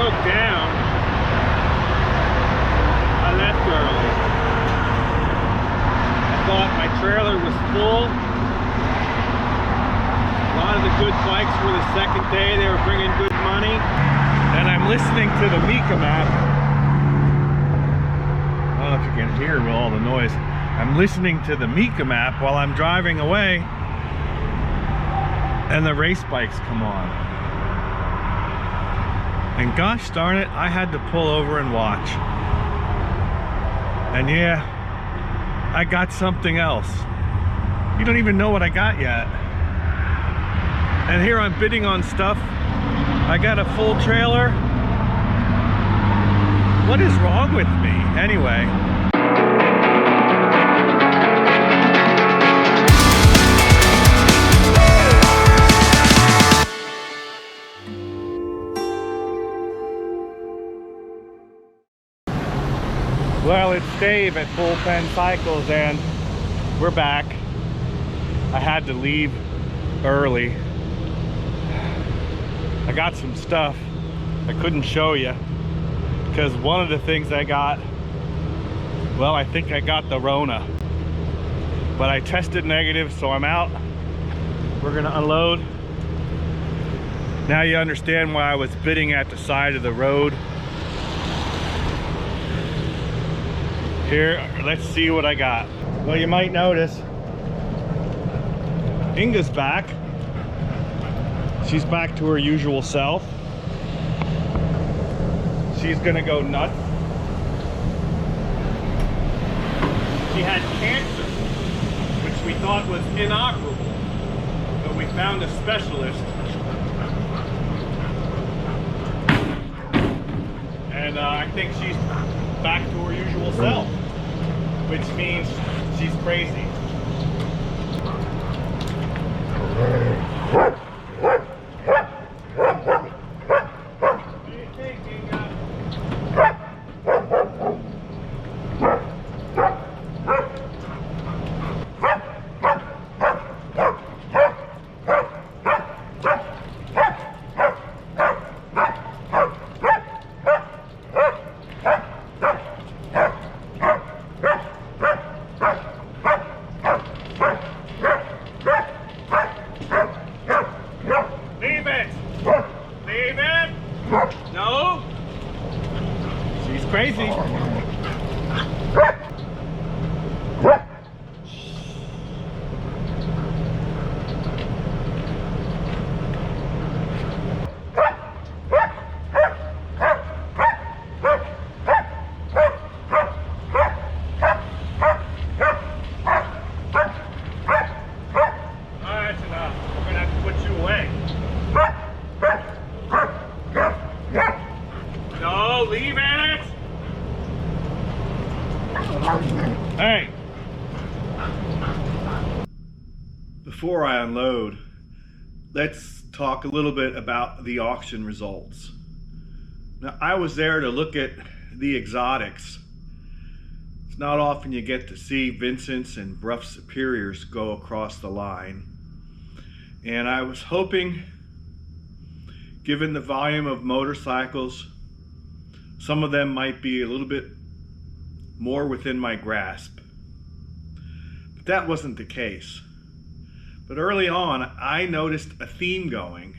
broke down, I left early. I thought my trailer was full. A lot of the good bikes were the second day. They were bringing good money. And I'm listening to the Mecum app. I don't know if you can hear with all the noise. I'm listening to the Mecum app while I'm driving away. And the race bikes come on. And gosh darn it, I had to pull over and watch. And yeah, I got something else. You don't even know what I got yet. And here I'm bidding on stuff. I got a full trailer. What is wrong with me? Anyway. Well, it's Dave at Bullpen Cycles and we're back. I had to leave early. I got some stuff I couldn't show you because one of the things I got, well, I think I got the Rona, but I tested negative, so I'm out. We're gonna unload. Now you understand why I was bidding at the side of the road. Here, let's see what I got. Well, you might notice Inga's back. She's back to her usual self. She's gonna go nuts. She had cancer, which we thought was inoperable, but we found a specialist. And I think she's back to her usual self, which means she's crazy. No, she's crazy. That's enough. We're gonna have to put you away. No, leave it! Hey! Before I unload, let's talk a little bit about the auction results. Now, I was there to look at the exotics. It's not often you get to see Vincent's and Brough Superiors go across the line. And I was hoping, given the volume of motorcycles, some of them might be a little bit more within my grasp. But that wasn't the case. But early on, I noticed a theme going.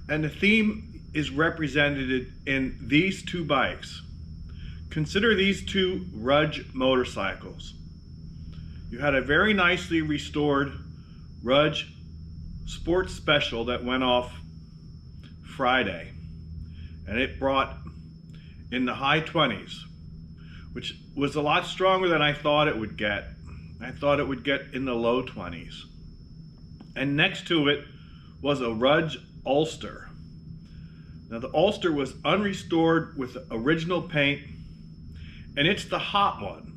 And the theme is represented in these two bikes. Consider these two Rudge motorcycles. You had a very nicely restored Rudge Sports Special that went off Friday. And it brought in the high 20s, which was a lot stronger than I thought it would get. I thought it would get in the low 20s. And next to it was a Rudge Ulster. Now the Ulster was unrestored with original paint, and it's the hot one,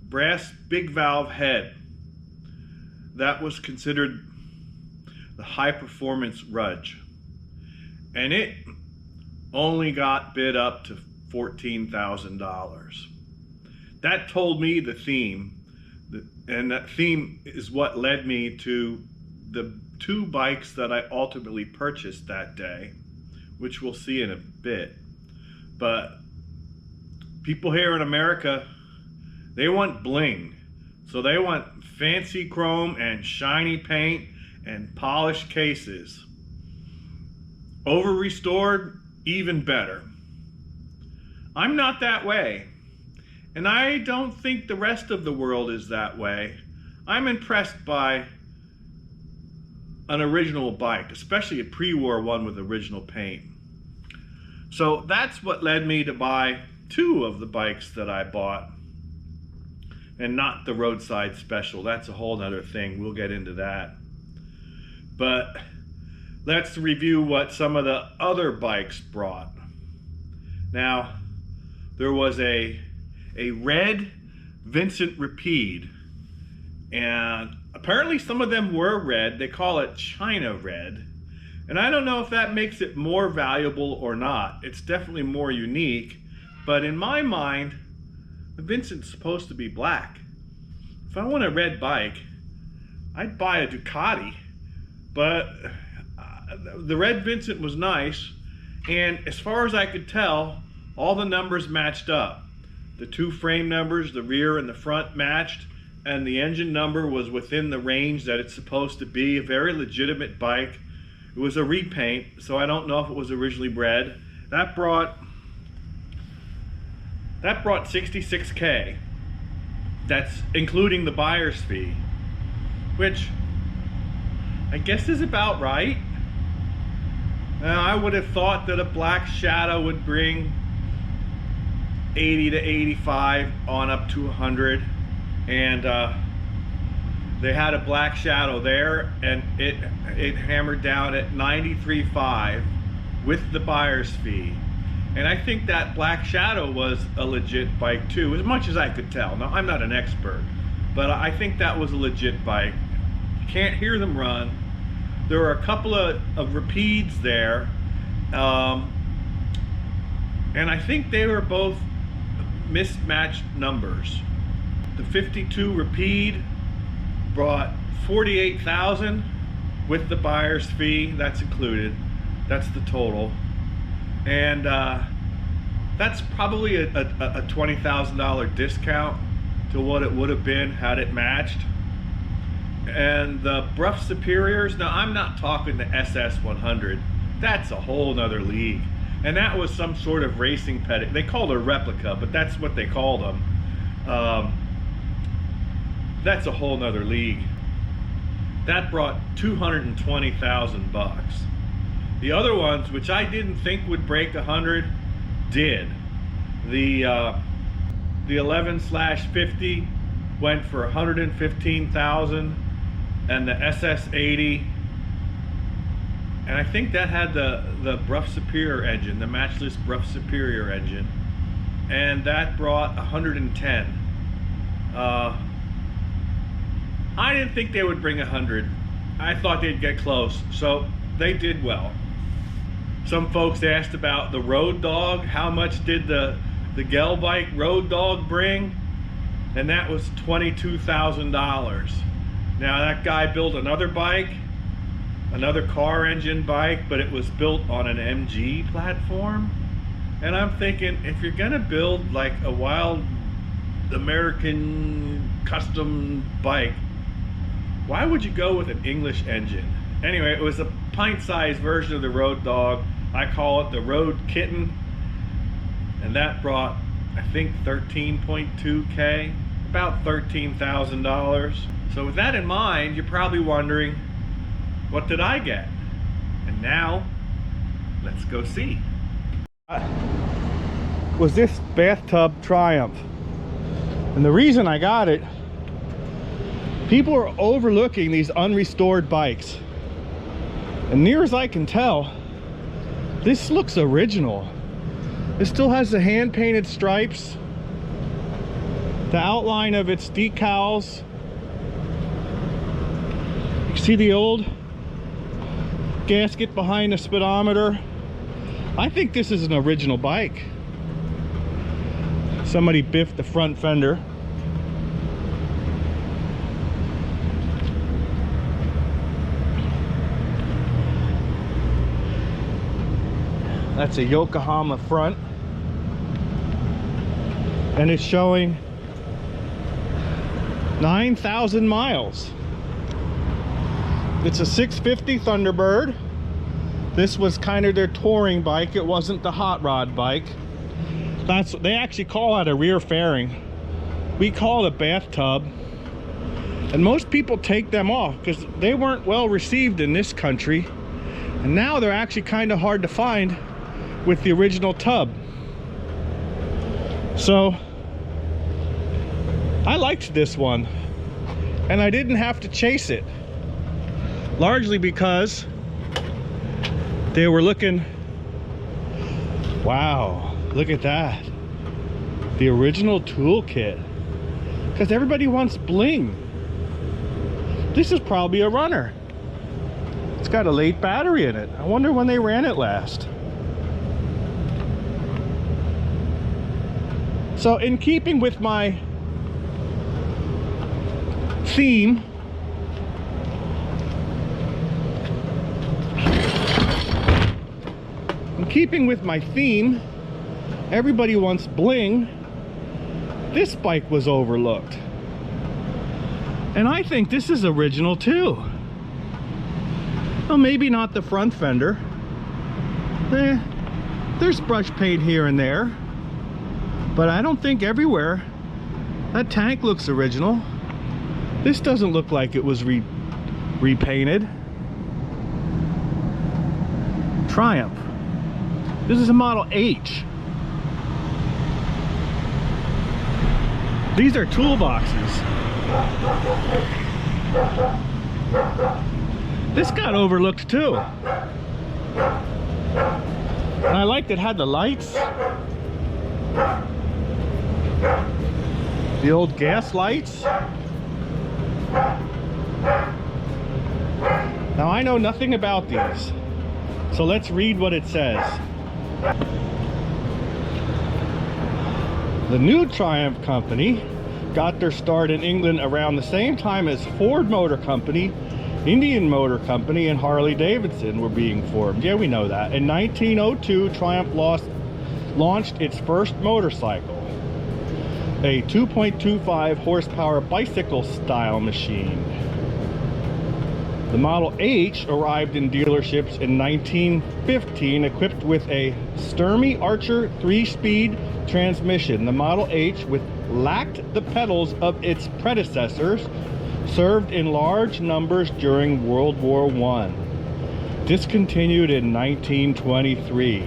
brass big valve head. That was considered the high performance Rudge. And it only got bid up to $14,000. That told me the theme, and that theme is what led me to the two bikes that I ultimately purchased that day, which we'll see in a bit. But people here in America, they want bling. So they want fancy chrome and shiny paint and polished cases. Over restored, even better. I'm not that way. And I don't think the rest of the world is that way. I'm impressed by an original bike, especially a pre-war one with original paint. So that's what led me to buy two of the bikes that I bought, and not the roadside special. That's a whole nother thing. We'll get into that. But let's review what some of the other bikes brought. Now, there was a red Vincent Rapide, and apparently some of them were red. They call it China red, and I don't know if that makes it more valuable or not. It's definitely more unique, but in my mind, the Vincent's supposed to be black. If I want a red bike, I'd buy a Ducati, but the red Vincent was nice, and as far as I could tell, all the numbers matched up. The two frame numbers, the rear and the front, matched, and the engine number was within the range that it's supposed to be. A very legitimate bike. It was a repaint, so I don't know if it was originally bred. That brought $66K. That's including the buyer's fee, which I guess is about right. Now, I would have thought that a Black Shadow would bring 80 to 85 on up to 100, and they had a Black Shadow there, and it hammered down at 93.5 with the buyer's fee. And I think that Black Shadow was a legit bike too, as much as I could tell. Now, I'm not an expert, but I think that was a legit bike. You can't hear them run. There were a couple of Rapides there, and I think they were both mismatched numbers. The 52 Rapide brought $48,000 with the buyer's fee. That's included. That's the total. And that's probably a $20,000 discount to what it would have been had it matched. And the Bruff Superiors, now I'm not talking the SS100. That's a whole nother league. And that was some sort of racing pedigree. They called it a replica, but that's what they called them. That's a whole nother league. That brought $220,000. The other ones, which I didn't think would break 100, did. The 11/50 went for $115,000, and the SS80, and I think that had the Bruff Superior engine, the matchless Bruff Superior engine, and that brought 110. I didn't think they would bring 100. I thought they'd get close, so they did well. Some folks asked about the Road Dog. How much did the Gel bike Road Dog bring? And that was $22,000. Now that guy built another bike, another car engine bike, but it was built on an MG platform. And I'm thinking, if you're gonna build like a wild American custom bike, why would you go with an English engine? Anyway, it was a pint-sized version of the Road Dog. I call it the Road Kitten, and that brought, I think, 13.2K, about $13,000. So with that in mind, you're probably wondering, what did I get? And now, let's go see. Was this bathtub Triumph, and the reason I got it, people are overlooking these unrestored bikes, and near as I can tell, this looks original. It still has the hand-painted stripes, the outline of its decals. You see the old gasket behind the speedometer. I think this is an original bike. Somebody biffed the front fender. That's a Yokohama front. and it's showing 9,000 miles. It's a 650 Thunderbird. This was kind of their touring bike. It wasn't the hot rod bike. They actually call it a rear fairing. We call it a bathtub. And most people take them off because they weren't well received in this country. And now they're actually kind of hard to find with the original tub. So I liked this one, and I didn't have to chase it, largely because they were looking, wow, look at that, the original toolkit, because everybody wants bling. This is probably a runner. It's got a late battery in it. I wonder when they ran it last. So in keeping with my theme, everybody wants bling. This bike was overlooked. And I think this is original too. Well, maybe not the front fender. There's brush paint here and there, but I don't think everywhere. That tank looks original. This doesn't look like it was repainted. Triumph. This is a Model H. These are toolboxes. This got overlooked too. And I liked it had the lights. The old gas lights. Now I know nothing about these, so let's read what it says. The new Triumph Company got their start in England around the same time as Ford Motor Company, Indian Motor Company, and Harley Davidson were being formed. Yeah, we know that. In 1902, Triumph launched its first motorcycle, a 2.25 horsepower bicycle style machine. The Model H arrived in dealerships in 1915 equipped with a Sturmey Archer 3-speed transmission. The Model H, which lacked the pedals of its predecessors, served in large numbers during World War I. Discontinued in 1923.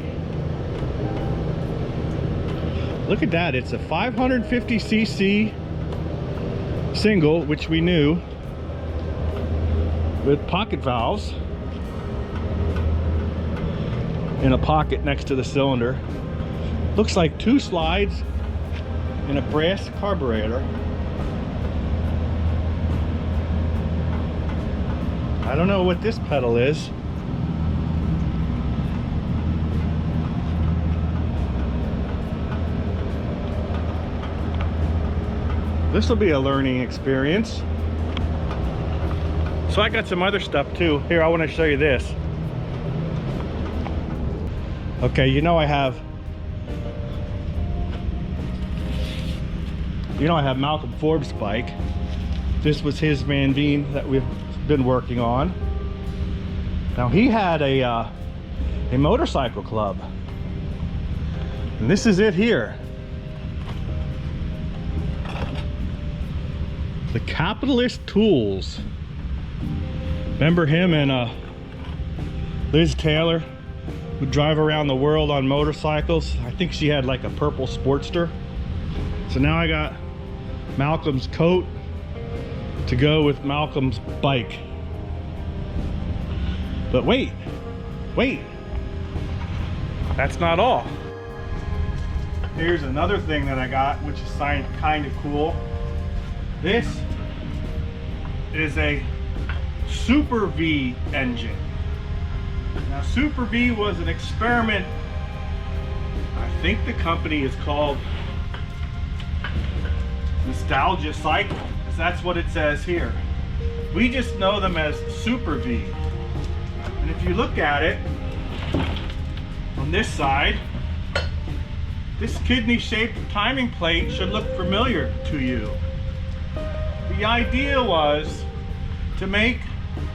Look at that, it's a 550cc single, which we knew, with pocket valves in a pocket next to the cylinder. Looks like 2 slides and a brass carburetor. I don't know what this pedal is. This will be a learning experience. So I got some other stuff too. Here, I want to show you this. Okay, I have Malcolm Forbes' bike. This was his Van Veen that we've been working on. Now he had a motorcycle club, and this is it here. The Capitalist Tools. Remember him and Liz Taylor would drive around the world on motorcycles. I think she had like a purple Sportster. So now I got Malcolm's coat to go with Malcolm's bike. But wait, that's not all. Here's another thing that I got, which is kind of cool. This is a Super V engine. Now Super V was an experiment. I think the company is called Nostalgia Cycle, because that's what it says here. We just know them as Super V. And if you look at it on this side, This kidney-shaped timing plate should look familiar to you. The idea was to make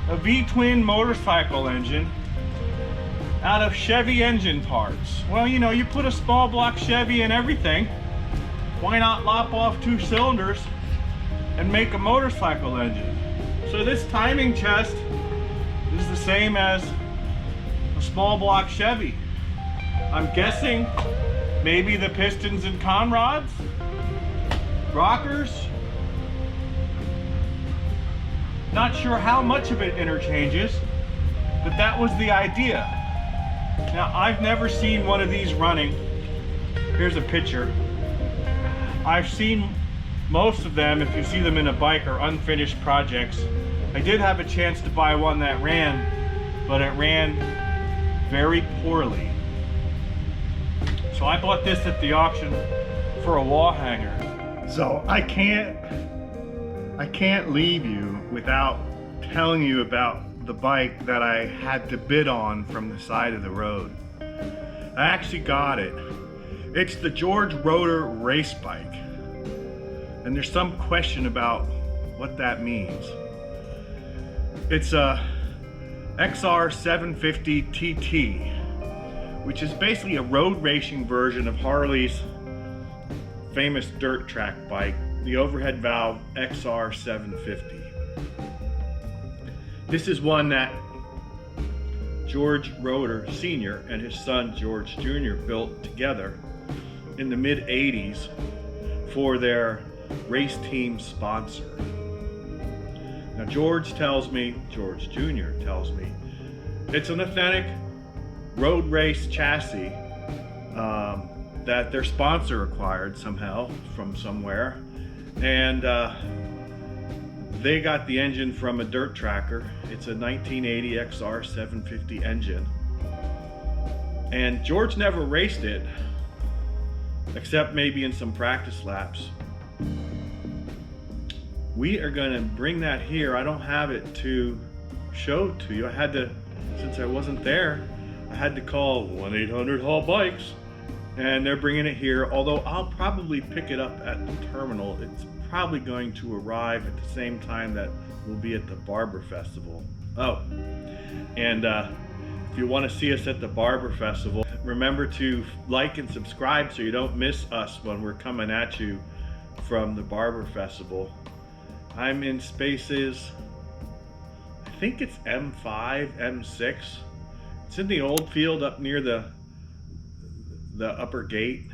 a V-twin motorcycle engine out of Chevy engine parts. Well, you know, you put a small block Chevy in everything. Why not lop off 2 cylinders and make a motorcycle engine? So this timing chest is the same as a small block Chevy. I'm guessing maybe the pistons and conrods, rockers. Not sure how much of it interchanges, but that was the idea. Now, I've never seen one of these running. Here's a picture. I've seen most of them, if you see them in a bike, are unfinished projects. I did have a chance to buy one that ran, but it ran very poorly. So I bought this at the auction for a wall hanger. So I can't leave you without telling you about the bike that I had to bid on from the side of the road. I actually got it. It's the George Roeder race bike. And there's some question about what that means. It's a XR 750 TT, which is basically a road racing version of Harley's famous dirt track bike, the overhead valve XR 750. This is one that George Roeder Sr. and his son George Jr. built together in the mid-80s for their race team sponsor. Now George Jr. tells me it's an authentic road race chassis that their sponsor acquired somehow from somewhere, and they got the engine from a dirt tracker. It's a 1980 XR 750 engine, and George never raced it except maybe in some practice laps. We are going to bring that here. I don't have it to show to you. I had to, since I wasn't there, I had to call 1-800-HAUL-BIKES, and they're bringing it here, although I'll probably pick it up at the terminal. It's probably going to arrive at the same time that we'll be at the Barber Festival. Oh, and if you want to see us at the Barber Festival, remember to like and subscribe so you don't miss us when we're coming at you from the Barber Festival. I'm in spaces, I think it's M5, M6. It's in the old field up near the upper gate.